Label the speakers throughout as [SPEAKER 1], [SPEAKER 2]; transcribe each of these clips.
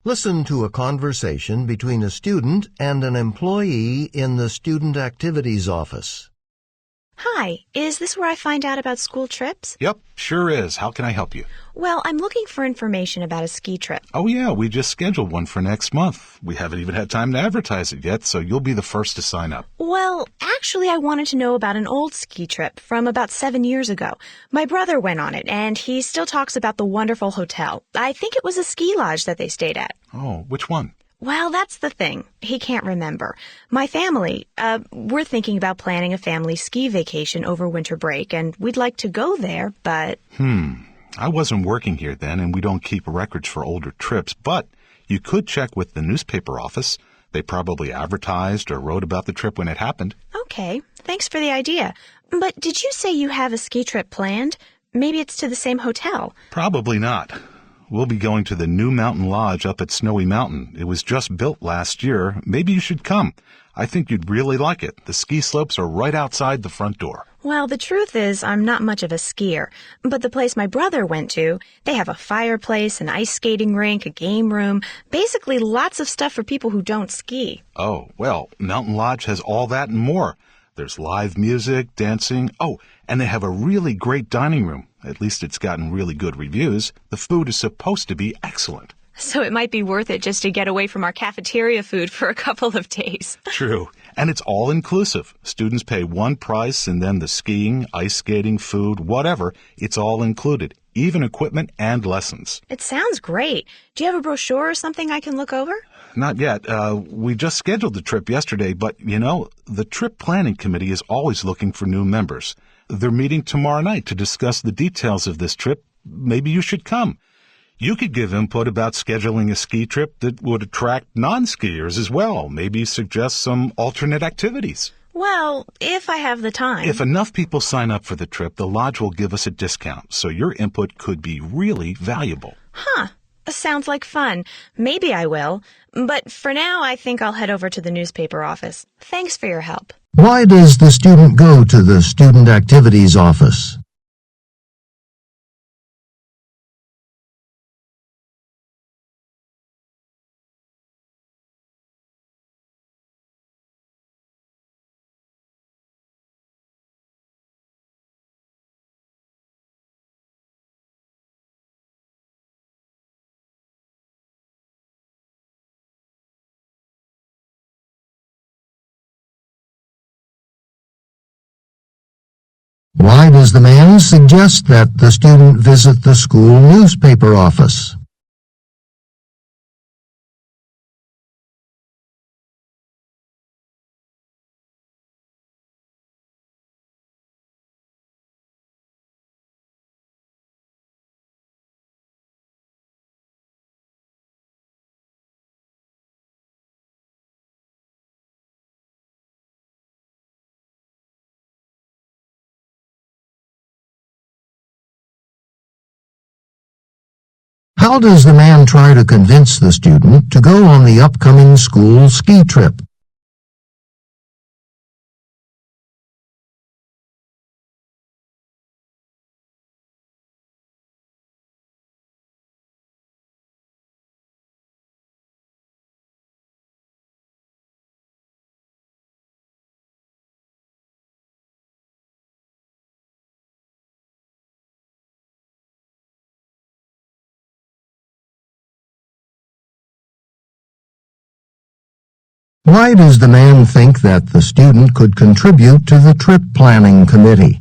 [SPEAKER 1] Listen to a conversation between a student and an employee in the Student Activities Office.
[SPEAKER 2] Hi, is this where I find out about school trips?
[SPEAKER 3] Yep, sure is. How can I help you?
[SPEAKER 2] Well, I'm looking for information about a ski trip.
[SPEAKER 3] Oh yeah, we just scheduled one for next month. We haven't even had time to advertise it yet, so you'll be the first to sign up.
[SPEAKER 2] Well, actually, I wanted to know about an old ski trip from about 7 years ago. My brother went on it, and he still talks about the wonderful hotel. I think it was a ski lodge that they stayed at.
[SPEAKER 3] Oh, which one?
[SPEAKER 2] Well, that's the thing. He can't remember. My family, we're thinking about planning a family ski vacation over winter break, and we'd like to go there, but...
[SPEAKER 3] I wasn't working here then, and we don't keep records for older trips, but you could check with the newspaper office. They probably advertised or wrote about the trip when it happened.
[SPEAKER 2] Okay, thanks for the idea. But did you say you have a ski trip planned? Maybe it's to the same hotel.
[SPEAKER 3] Probably not. We'll be going to the new mountain lodge up at Snowy Mountain. It was just built last year. Maybe you should come. I think you'd really like it. The ski slopes are right outside the front door.
[SPEAKER 2] Well, the truth is I'm not much of a skier, but the place my brother went to, they have a fireplace, an ice skating rink, a game room, basically lots of stuff for people who don't ski.
[SPEAKER 3] Oh, well, Mountain Lodge has all that and more. There's live music, dancing. Oh, and they have a really great dining room. At least it's gotten really good reviews. The food is supposed to be excellent.
[SPEAKER 2] So it might be worth it just to get away from our cafeteria food for a couple of days.
[SPEAKER 3] True. And it's all inclusive. Students pay one price and then the skiing, ice skating, food, whatever, it's all included, even equipment and lessons.
[SPEAKER 2] It sounds great. Do you have a brochure or something I can look over?
[SPEAKER 3] Not yet. We just scheduled the trip yesterday, but, the trip planning committee is always looking for new members. They're meeting tomorrow night to discuss the details of this trip. Maybe you should come. You could give input about scheduling a ski trip that would attract non-skiers as well. Maybe suggest some alternate activities.
[SPEAKER 2] Well, if I have the time.
[SPEAKER 3] If enough people sign up for the trip, the lodge will give us a discount, so your input could be really valuable.
[SPEAKER 2] Huh. Sounds like fun. Maybe I will. But for now, I think I'll head over to the newspaper office. Thanks for your help.
[SPEAKER 1] Why does the student go to the Student Activities Office? Why does the man suggest that the student visit the school newspaper office? How does the man try to convince the student to go on the upcoming school ski trip? Why does the man think that the student could contribute to the trip planning committee?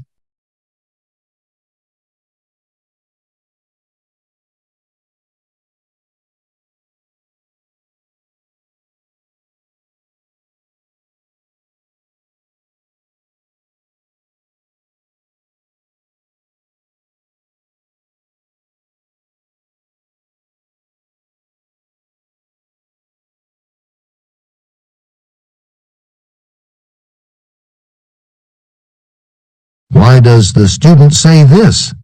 [SPEAKER 1] Why does the student say this?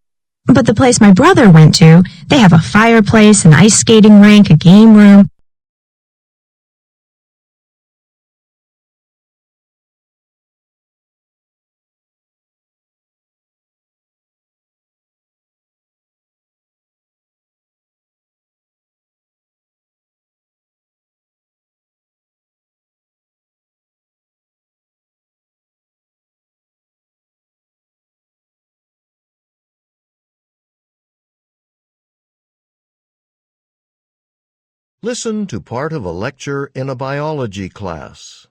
[SPEAKER 2] But the place my brother went to, they have a fireplace, an ice skating rink, a game room.
[SPEAKER 1] Listen to part of a lecture in a biology class.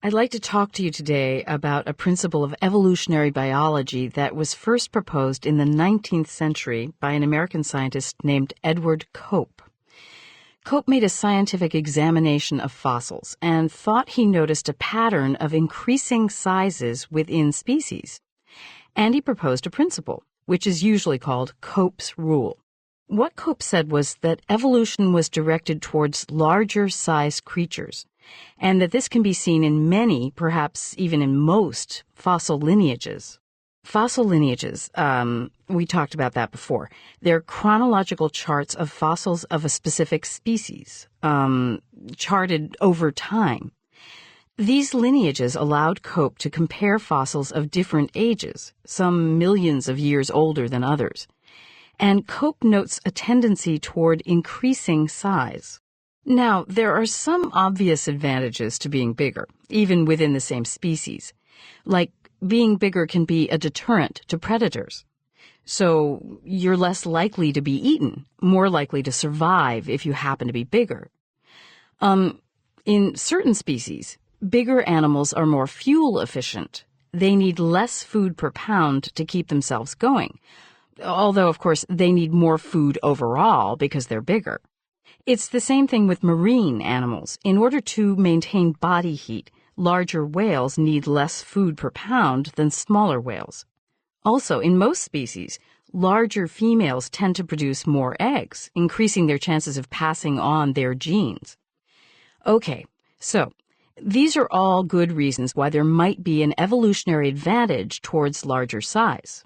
[SPEAKER 4] I'd like to talk to you today about a principle of evolutionary biology that was first proposed in the 19th century by an American scientist named Edward Cope. Cope made a scientific examination of fossils and thought he noticed a pattern of increasing sizes within species. And he proposed a principle, which is usually called Cope's rule. What Cope said was that evolution was directed towards larger-sized creatures, and that this can be seen in many, perhaps even in most, fossil lineages. Fossil lineages, we talked about that before. They're chronological charts of fossils of a specific species, charted over time. These lineages allowed Cope to compare fossils of different ages, some millions of years older than others. And Cope notes a tendency toward increasing size. Now, there are some obvious advantages to being bigger, even within the same species. Like, being bigger can be a deterrent to predators. So, you're less likely to be eaten, more likely to survive if you happen to be bigger. In certain species, bigger animals are more fuel efficient. They need less food per pound to keep themselves going. Although, of course, they need more food overall because they're bigger. It's the same thing with marine animals. In order to maintain body heat, larger whales need less food per pound than smaller whales. Also, in most species, larger females tend to produce more eggs, increasing their chances of passing on their genes. Okay, so these are all good reasons why there might be an evolutionary advantage towards larger size.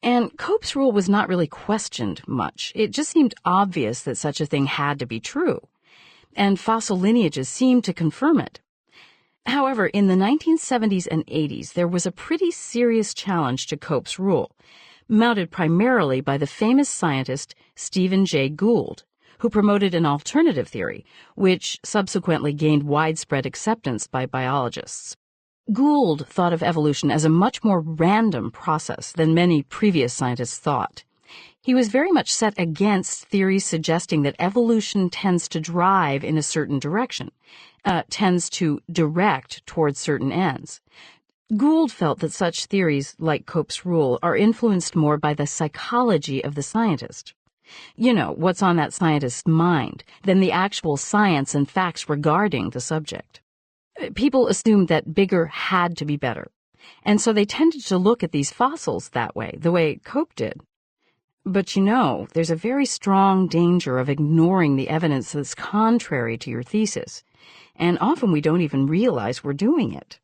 [SPEAKER 4] And Cope's rule was not really questioned much. It just seemed obvious that such a thing had to be true. And fossil lineages seemed to confirm it. However, in the 1970s and 80s, there was a pretty serious challenge to Cope's rule, mounted primarily by the famous scientist Stephen Jay Gould, who promoted an alternative theory, which subsequently gained widespread acceptance by biologists. Gould thought of evolution as a much more random process than many previous scientists thought. He was very much set against theories suggesting that evolution tends to drive in a certain direction, tends to direct towards certain ends. Gould felt that such theories, like Cope's rule, are influenced more by the psychology of the scientist. You know, what's on that scientist's mind, than the actual science and facts regarding the subject. People assumed that bigger had to be better, and so they tended to look at these fossils that way, the way Cope did. But you know, there's a very strong danger of ignoring the evidence that's contrary to your thesis, and often we don't even realize we're doing it.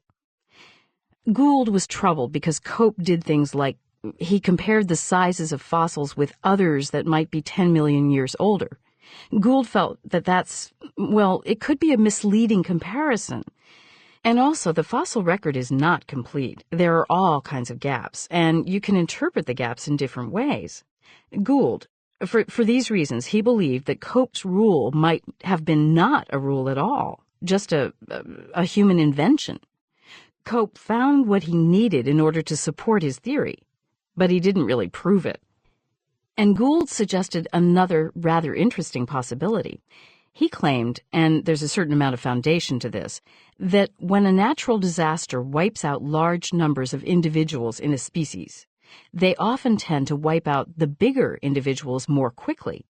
[SPEAKER 4] Gould was troubled because Cope did things like he compared the sizes of fossils with others that might be 10 million years older. Gould felt that it could be a misleading comparison. And also, the fossil record is not complete. There are all kinds of gaps, and you can interpret the gaps in different ways. Gould, for these reasons, he believed that Cope's rule might have been not a rule at all, just a human invention. Cope found what he needed in order to support his theory, but he didn't really prove it. And Gould suggested another rather interesting possibility. He claimed, and there's a certain amount of foundation to this, that when a natural disaster wipes out large numbers of individuals in a species, they often tend to wipe out the bigger individuals more quickly.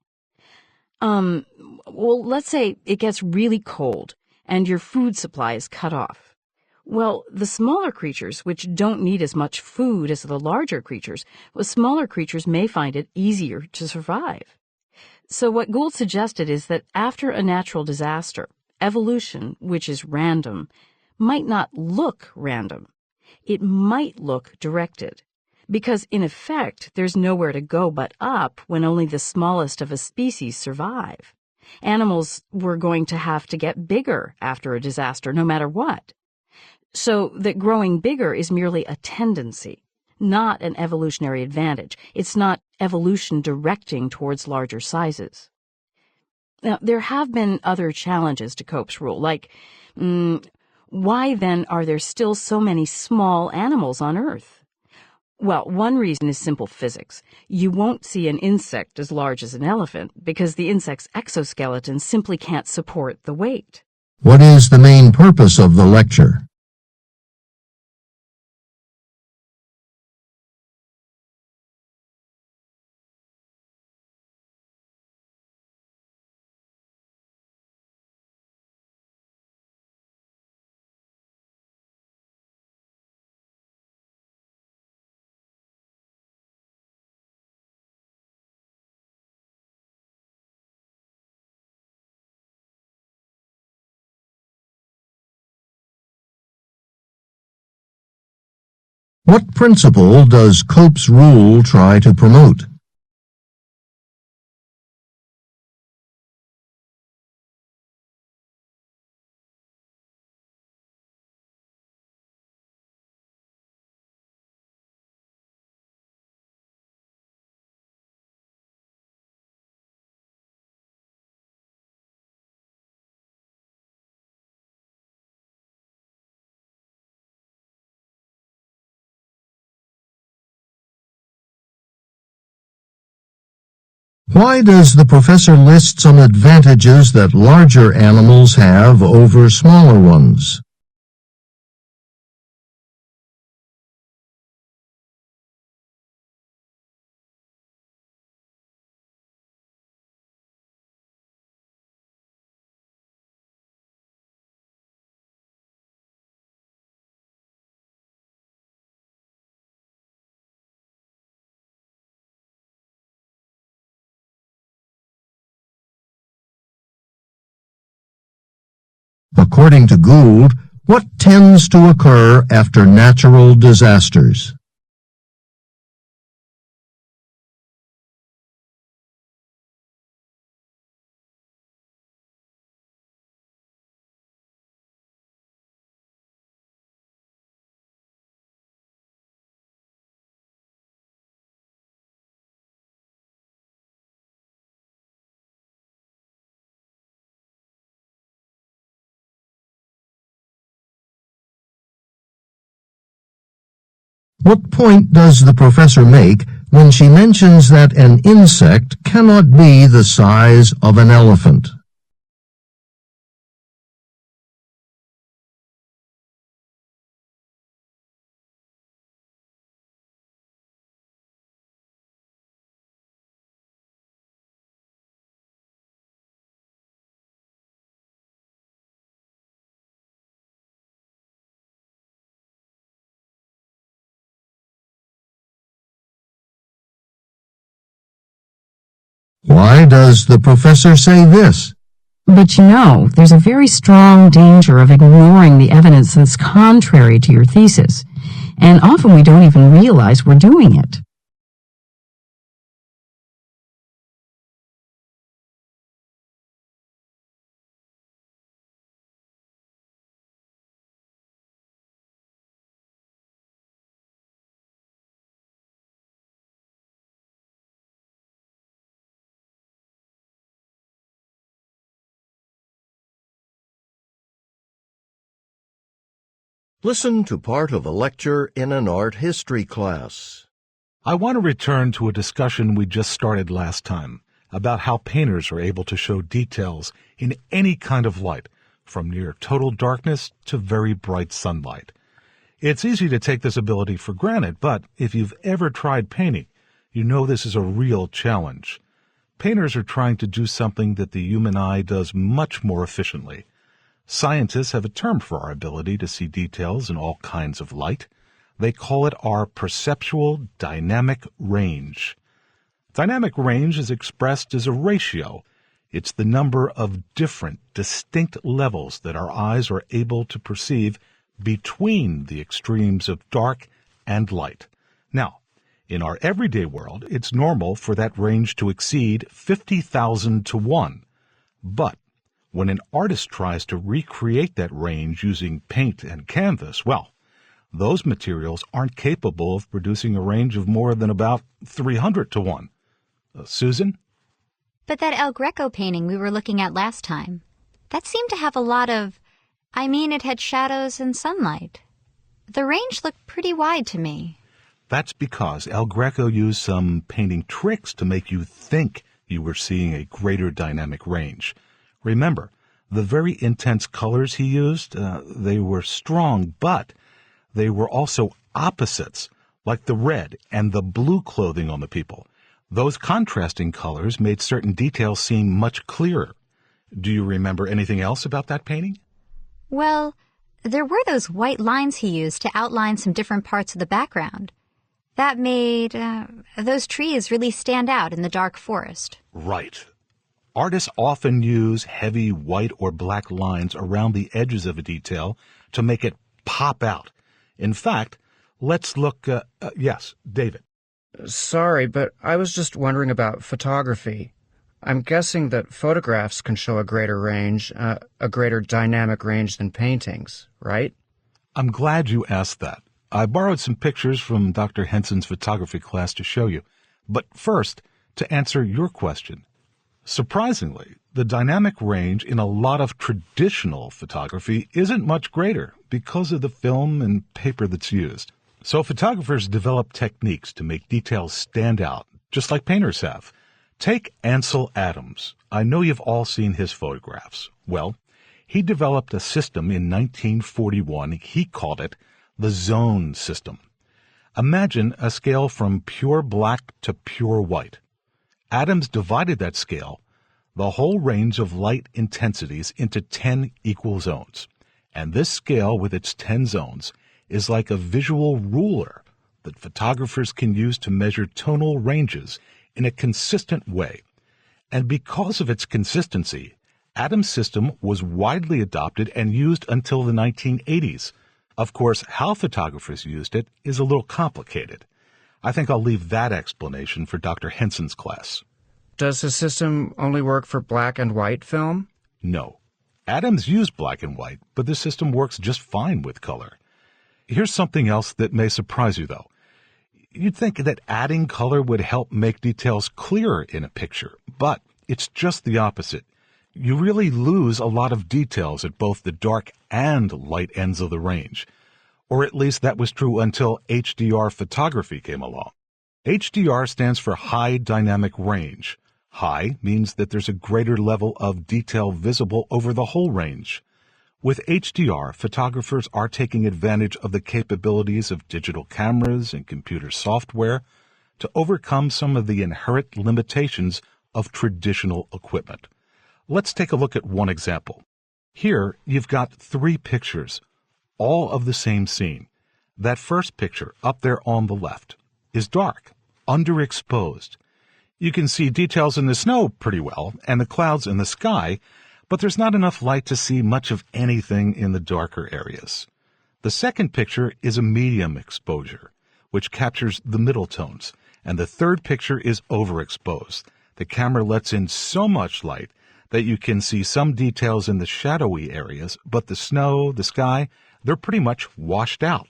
[SPEAKER 4] Let's say it gets really cold and your food supply is cut off. Well, the smaller creatures, which don't need as much food as the larger creatures, smaller creatures may find it easier to survive. So what Gould suggested is that after a natural disaster, evolution, which is random, might not look random. It might look directed. Because in effect, there's nowhere to go but up when only the smallest of a species survive. Animals were going to have to get bigger after a disaster, no matter what. So that growing bigger is merely a tendency, not an evolutionary advantage. It's not evolution directing towards larger sizes. Now, there have been other challenges to Cope's rule, like, why then are there still so many small animals on Earth? Well, one reason is simple physics. You won't see an insect as large as an elephant because the insect's exoskeleton simply can't support the weight.
[SPEAKER 1] What is the main purpose of the lecture? What principle does Cope's rule try to promote? Why does the professor list some advantages that larger animals have over smaller ones? According to Gould, what tends to occur after natural disasters? What point does the professor make when she mentions that an insect cannot be the size of an elephant? Why does the professor say this?
[SPEAKER 5] But you know, there's a very strong danger of ignoring the evidence that's contrary to your thesis, and often we don't even realize we're doing it.
[SPEAKER 1] Listen to part of a lecture in an art history class.
[SPEAKER 3] I want to return to a discussion we just started last time about how painters are able to show details in any kind of light, from near total darkness to very bright sunlight. It's easy to take this ability for granted, but if you've ever tried painting, you know this is a real challenge. Painters are trying to do something that the human eye does much more efficiently. Scientists have a term for our ability to see details in all kinds of light. They call it our perceptual dynamic range. Dynamic range is expressed as a ratio. It's the number of different, distinct levels that our eyes are able to perceive between the extremes of dark and light. Now, in our everyday world, it's normal for that range to exceed 50,000 to 1. But when an artist tries to recreate that range using paint and canvas, well, those materials aren't capable of producing a range of more than about 300 to 1. Susan?
[SPEAKER 6] But that El Greco painting we were looking at last time, that seemed to have a lot of, it had shadows and sunlight. The range looked pretty wide to me.
[SPEAKER 3] That's because El Greco used some painting tricks to make you think you were seeing a greater dynamic range. Remember, the very intense colors he used, they were strong, but they were also opposites, like the red and the blue clothing on the people. Those contrasting colors made certain details seem much clearer. Do you remember anything else about that painting?
[SPEAKER 6] Well, there were those white lines he used to outline some different parts of the background. That made those trees really stand out in the dark forest.
[SPEAKER 3] Right. Artists often use heavy white or black lines around the edges of a detail to make it pop out. In fact, let's look, yes, David.
[SPEAKER 7] Sorry, but I was just wondering about photography. I'm guessing that photographs can show a greater range, a greater dynamic range than paintings, right?
[SPEAKER 3] I'm glad you asked that. I borrowed some pictures from Dr. Henson's photography class to show you. But first, to answer your question. Surprisingly, the dynamic range in a lot of traditional photography isn't much greater because of the film and paper that's used. So photographers develop techniques to make details stand out, just like painters have. Take Ansel Adams. I know you've all seen his photographs. Well, he developed a system in 1941. He called it the zone system. Imagine a scale from pure black to pure white. Adams divided that scale, the whole range of light intensities, into 10 equal zones. And this scale with its 10 zones is like a visual ruler that photographers can use to measure tonal ranges in a consistent way. And because of its consistency, Adams' system was widely adopted and used until the 1980s. Of course, how photographers used it is a little complicated. I think I'll leave that explanation for Dr. Henson's class.
[SPEAKER 7] Does the system only work for black and white film?
[SPEAKER 3] No. Adams used black and white, but the system works just fine with color. Here's something else that may surprise you, though. You'd think that adding color would help make details clearer in a picture, but it's just the opposite. You really lose a lot of details at both the dark and light ends of the range. Or at least that was true until HDR photography came along. HDR stands for High Dynamic Range. High means that there's a greater level of detail visible over the whole range. With HDR, photographers are taking advantage of the capabilities of digital cameras and computer software to overcome some of the inherent limitations of traditional equipment. Let's take a look at one example. Here, you've got 3 pictures, all of the same scene. That first picture, up there on the left, is dark, underexposed. You can see details in the snow pretty well, and the clouds in the sky, but there's not enough light to see much of anything in the darker areas. The second picture is a medium exposure, which captures the middle tones, and the third picture is overexposed. The camera lets in so much light that you can see some details in the shadowy areas, but the snow, the sky, they're pretty much washed out.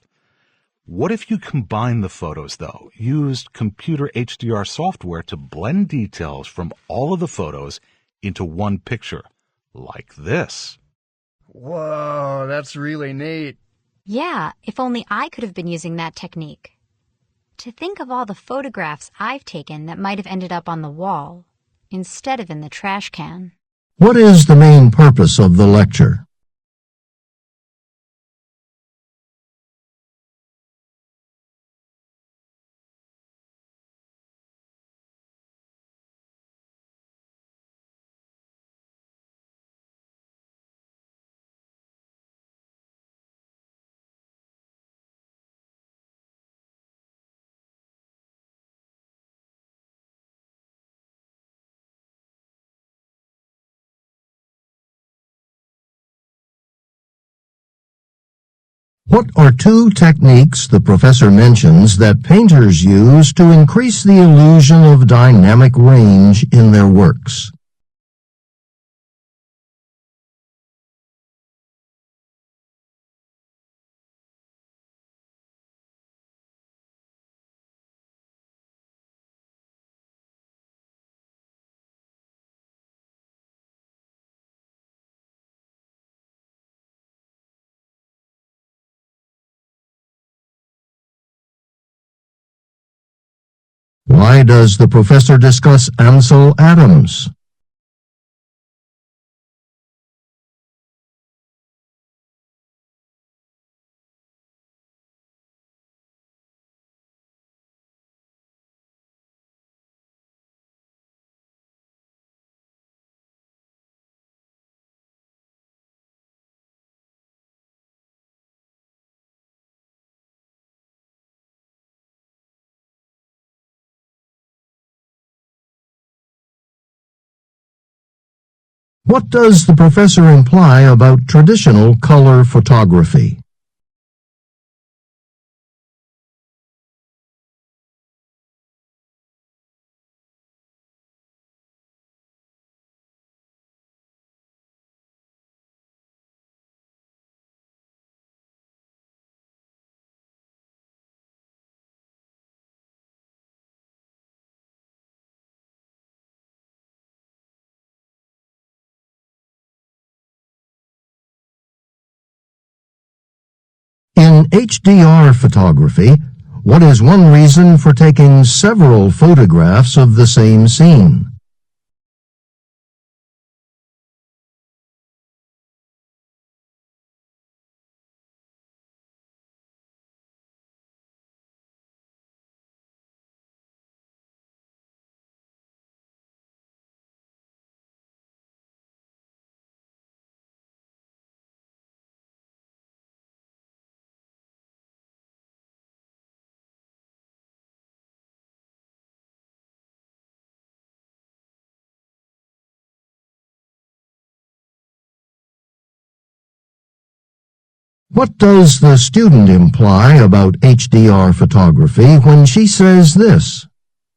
[SPEAKER 3] What if you combine the photos, though, used computer HDR software to blend details from all of the photos into one picture, like this?
[SPEAKER 7] Whoa, that's really neat.
[SPEAKER 6] Yeah, if only I could have been using that technique. To think of all the photographs I've taken that might have ended up on the wall, instead of in the trash can.
[SPEAKER 1] What is the main purpose of the lecture? What are 2 techniques the professor mentions that painters use to increase the illusion of dynamic range in their works? Why does the professor discuss Ansel Adams? What does the professor imply about traditional color photography? In HDR photography, what is one reason for taking several photographs of the same scene? What does the student imply about HDR photography when she says this?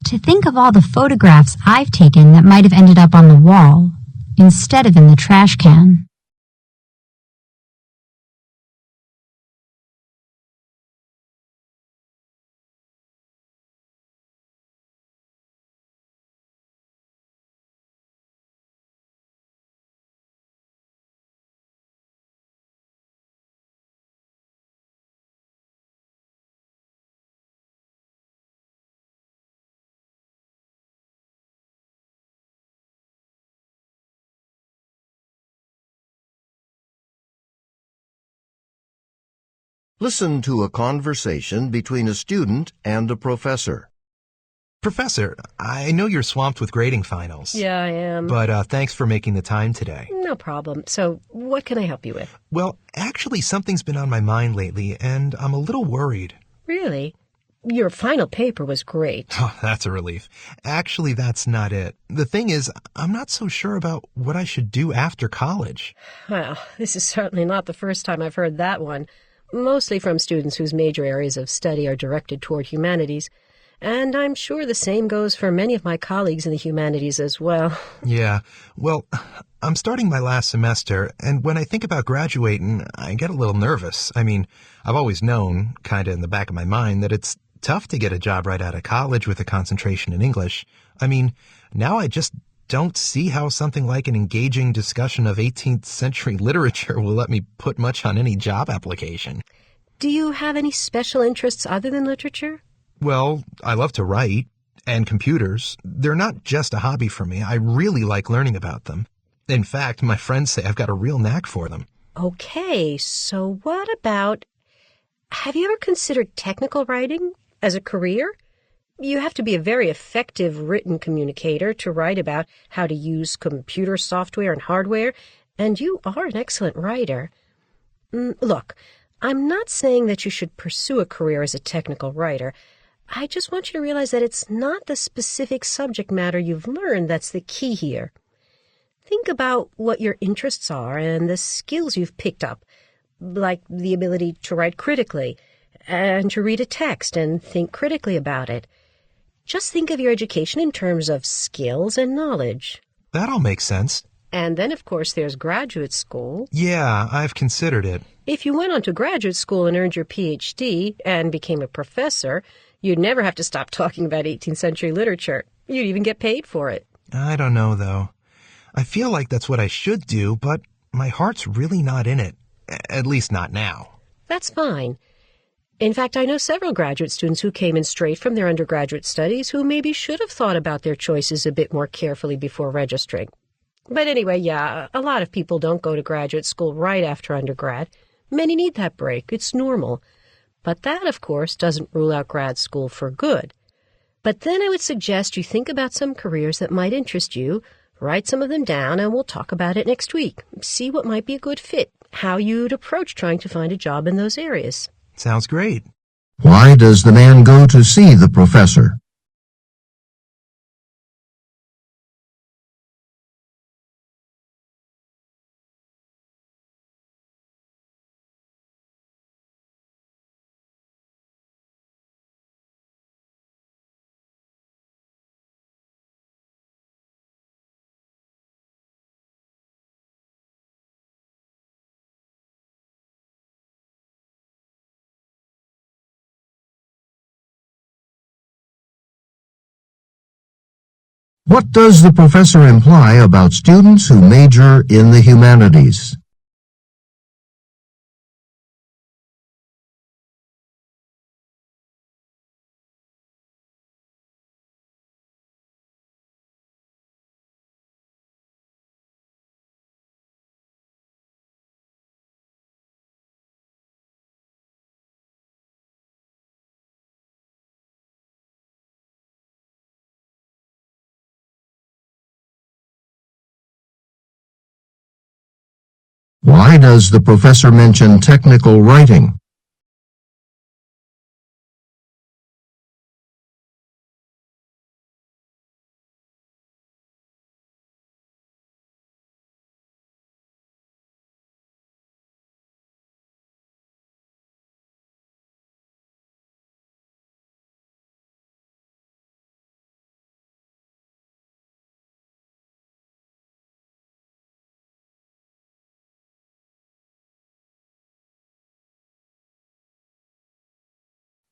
[SPEAKER 6] To think of all the photographs I've taken that might have ended up on the wall instead of in the trash can.
[SPEAKER 1] Listen to a conversation between a student and a professor.
[SPEAKER 8] Professor, I know you're swamped with grading finals.
[SPEAKER 9] Yeah, I am.
[SPEAKER 8] But thanks for making the time today.
[SPEAKER 9] No problem. So, what can I help you with?
[SPEAKER 8] Well, actually, something's been on my mind lately, and I'm a little worried.
[SPEAKER 9] Really? Your final paper was great.
[SPEAKER 8] Oh, that's a relief. Actually, that's not it. The thing is, I'm not so sure about what I should do after college.
[SPEAKER 9] Well, this is certainly not the first time I've heard that one. Mostly from students whose major areas of study are directed toward humanities. And I'm sure the same goes for many of my colleagues in the humanities as well.
[SPEAKER 8] Yeah, well, I'm starting my last semester, and when I think about graduating, I get a little nervous. I mean, I've always known, kind of in the back of my mind, that it's tough to get a job right out of college with a concentration in English. I mean, now I just don't see how something like an engaging discussion of 18th century literature will let me put much on any job application.
[SPEAKER 9] Do you have any special interests other than literature?
[SPEAKER 8] Well, I love to write, and computers. They're not just a hobby for me. I really like learning about them. In fact, my friends say I've got a real knack for them.
[SPEAKER 9] Okay, so what about... Have you ever considered technical writing as a career? You have to be a very effective written communicator to write about how to use computer software and hardware, and you are an excellent writer. Look, I'm not saying that you should pursue a career as a technical writer. I just want you to realize that it's not the specific subject matter you've learned that's the key here. Think about what your interests are and the skills you've picked up, like the ability to write critically and to read a text and think critically about it. Just think of your education in terms of skills and knowledge.
[SPEAKER 8] That all makes sense.
[SPEAKER 9] And then, of course, there's graduate school.
[SPEAKER 8] Yeah, I've considered it.
[SPEAKER 9] If you went on to graduate school and earned your PhD and became a professor, you'd never have to stop talking about 18th century literature. You'd even get paid for it.
[SPEAKER 8] I don't know, though. I feel like that's what I should do, but my heart's really not in it. At least not now.
[SPEAKER 9] That's fine. In fact, I know several graduate students who came in straight from their undergraduate studies who maybe should have thought about their choices a bit more carefully before registering. But anyway, yeah, a lot of people don't go to graduate school right after undergrad. Many need that break. It's normal. But that, of course, doesn't rule out grad school for good. But then I would suggest you think about some careers that might interest you, write some of them down, and we'll talk about it next week. See what might be a good fit, how you'd approach trying to find a job in those areas.
[SPEAKER 8] Sounds great.
[SPEAKER 1] Why does the man go to see the professor? What does the professor imply about students who major in the humanities? Why does the professor mention technical writing?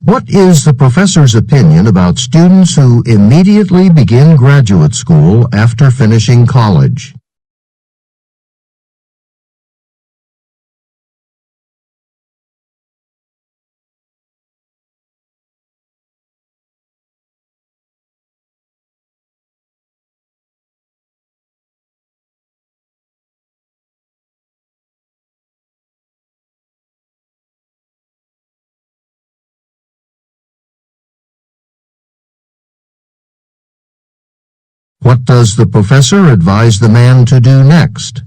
[SPEAKER 1] What is the professor's opinion about students who immediately begin graduate school after finishing college? What does the professor advise the man to do next?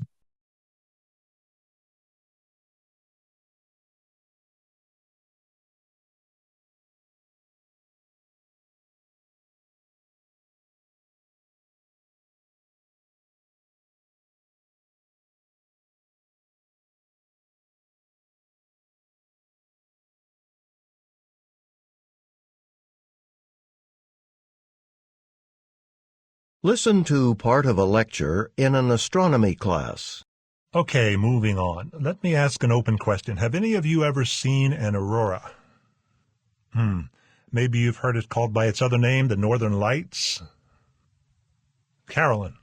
[SPEAKER 1] Listen to part of a lecture in an astronomy class.
[SPEAKER 10] Okay, moving on. Let me ask an open question. Have any of you ever seen an aurora? Maybe you've heard it called by its other name, the Northern Lights? Carolyn.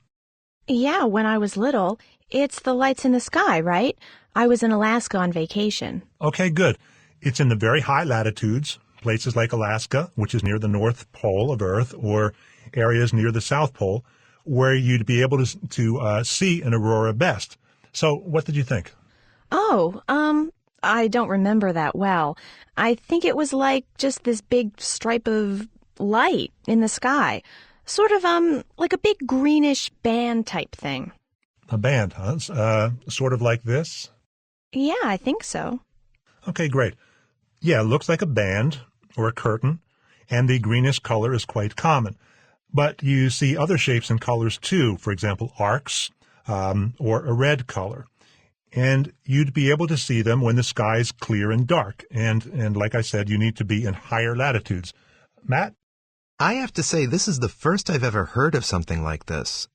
[SPEAKER 2] Yeah, when I was little. It's the lights in the sky, right? I was in Alaska on vacation.
[SPEAKER 10] Okay, good. It's in the very high latitudes, places like Alaska, which is near the North Pole of Earth, or areas near the South Pole, where you'd be able to see an aurora best. So, what did you think?
[SPEAKER 2] Oh, I don't remember that well. I think it was like just this big stripe of light in the sky. Sort of, like a big greenish band type thing.
[SPEAKER 10] A band, huh? Sort of like this?
[SPEAKER 2] Yeah, I think so.
[SPEAKER 10] Okay, great. Yeah, it looks like a band or a curtain, and the greenish color is quite common. But you see other shapes and colors too, for example, arcs, or a red color. And you'd be able to see them when the sky is clear and dark. And like I said, you need to be in higher latitudes. Matt?
[SPEAKER 8] I have to say, this is the first I've ever heard of something like this.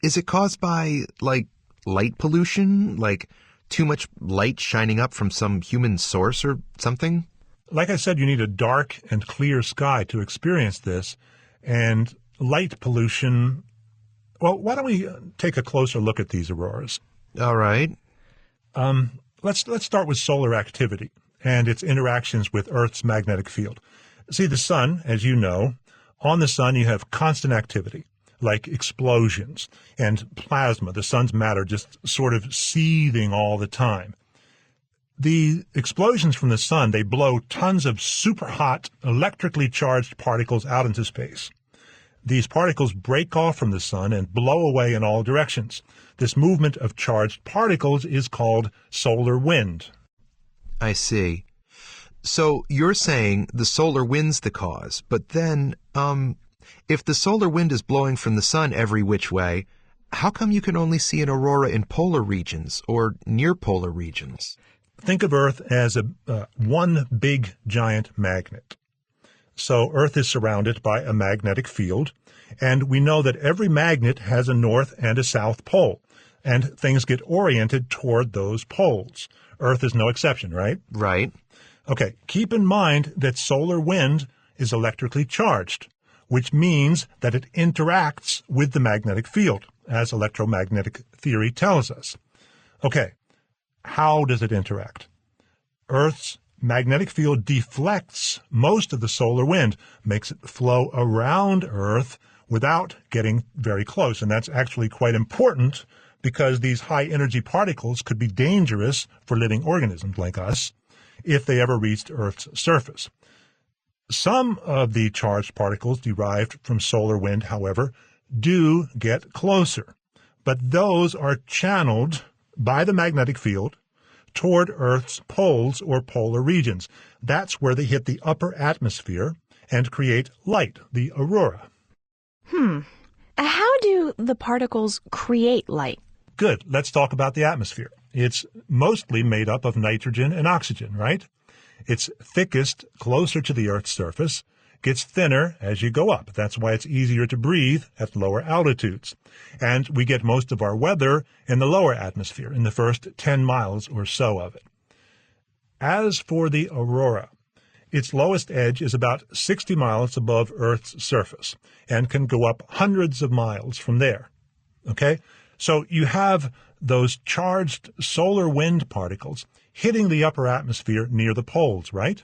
[SPEAKER 8] Is it caused by, like, light pollution? Like, too much light shining up from some human source or something?
[SPEAKER 10] Like I said, you need a dark and clear sky to experience this. And light pollution, well, why don't we take a closer look at these auroras?
[SPEAKER 8] All right.
[SPEAKER 10] Let's start with solar activity. and its interactions with Earth's magnetic field. See, the sun, as you know, on the sun you have constant activity, like explosions and plasma, the sun's matter just sort of seething all the time. The explosions from the sun, they blow tons of super hot, electrically charged particles out into space. These particles break off from the sun and blow away in all directions. This movement of charged particles is called solar wind.
[SPEAKER 8] I see. So you're saying the solar wind's the cause, but then, if the solar wind is blowing from the sun every which way, how come you can only see an aurora in polar regions or near polar regions?
[SPEAKER 10] Think of Earth as one big giant magnet. So Earth is surrounded by a magnetic field, and we know that every magnet has a north and a south pole, and things get oriented toward those poles. Earth is no exception, right?
[SPEAKER 8] Right.
[SPEAKER 10] Okay, keep in mind that solar wind is electrically charged, which means that it interacts with the magnetic field, as electromagnetic theory tells us. Okay, how does it interact? Earth's magnetic field deflects most of the solar wind, makes it flow around Earth without getting very close. And that's actually quite important because these high-energy particles could be dangerous for living organisms like us if they ever reached Earth's surface. Some of the charged particles derived from solar wind, however, do get closer, but those are channeled by the magnetic field toward Earth's poles or polar regions. That's where they hit the upper atmosphere and create light, the aurora.
[SPEAKER 2] How do the particles create light?
[SPEAKER 10] Good. Let's talk about the atmosphere. It's mostly made up of nitrogen and oxygen, right? It's thickest closer to the Earth's surface, gets thinner as you go up. That's why it's easier to breathe at lower altitudes. And we get most of our weather in the lower atmosphere, in the first 10 miles or so of it. As for the aurora, its lowest edge is about 60 miles above Earth's surface and can go up hundreds of miles from there. Okay? So you have those charged solar wind particles hitting the upper atmosphere near the poles, right?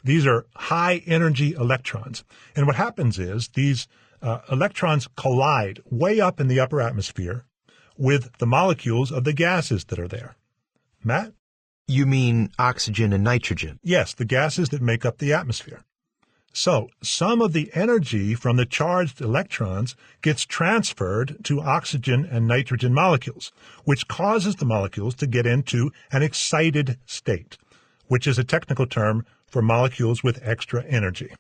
[SPEAKER 10] These are high-energy electrons. And what happens is these electrons collide way up in the upper atmosphere with the molecules of the gases that are there. Matt?
[SPEAKER 8] You mean oxygen and nitrogen?
[SPEAKER 10] Yes, the gases that make up the atmosphere. So some of the energy from the charged electrons gets transferred to oxygen and nitrogen molecules, which causes the molecules to get into an excited state, which is a technical term for molecules with extra energy.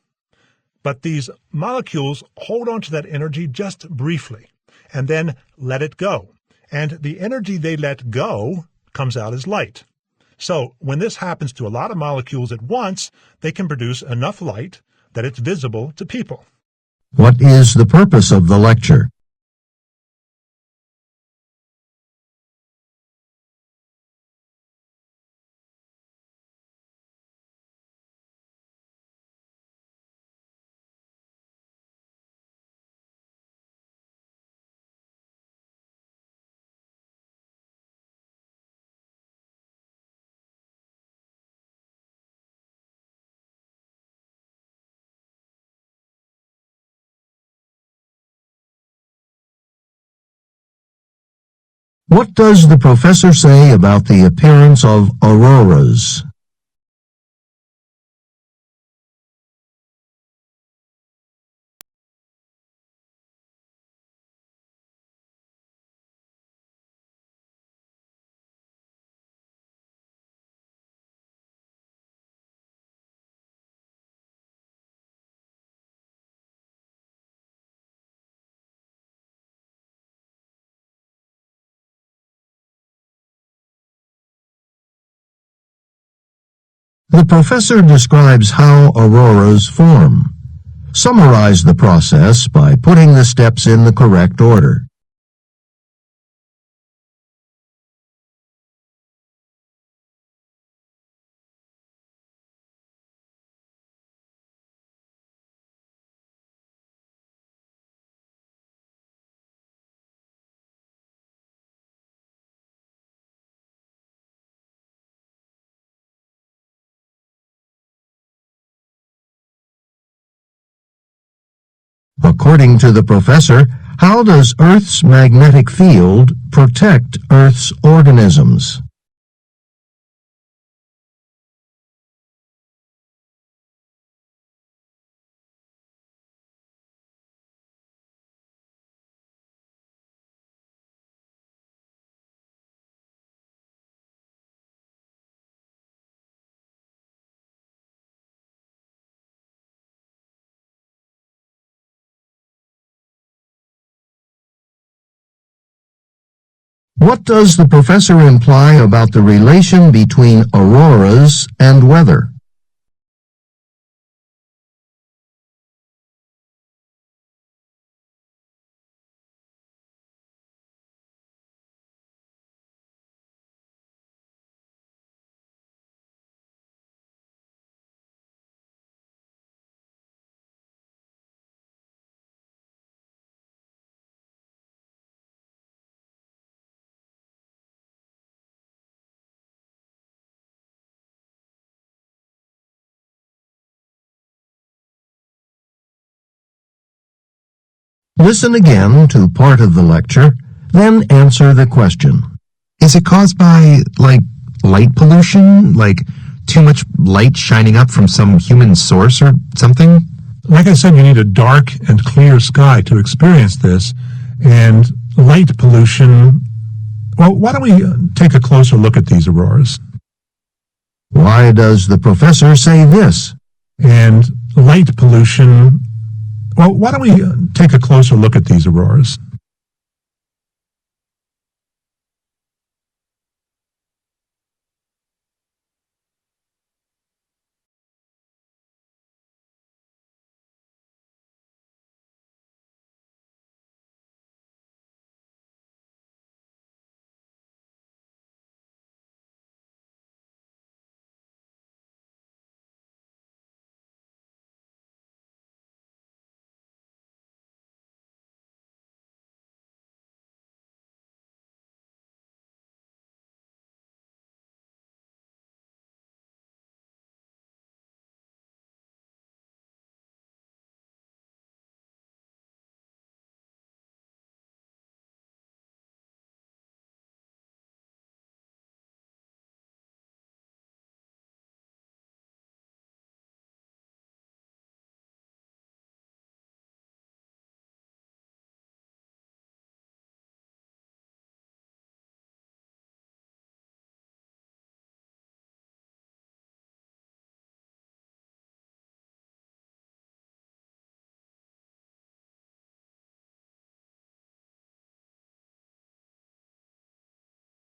[SPEAKER 10] But these molecules hold on to that energy just briefly and then let it go. And the energy they let go comes out as light. So when this happens to a lot of molecules at once, they can produce enough light that it's visible to people.
[SPEAKER 1] What is the purpose of the lecture? What does the professor say about the appearance of auroras? The professor describes how auroras form. Summarize the process by putting the steps in the correct order. According to the professor, how does Earth's magnetic field protect Earth's organisms? What does the professor imply about the relation between auroras and weather? Listen again to part of the lecture, then answer the question.
[SPEAKER 8] Is it caused by, light pollution? Like, too much light shining up from some human source or something?
[SPEAKER 10] Like I said, you need a dark and clear sky to experience this, and light pollution... Well, why don't we take a closer look at these auroras?
[SPEAKER 1] Why does the professor say this?
[SPEAKER 10] And light pollution... Well, why don't we take a closer look at these auroras?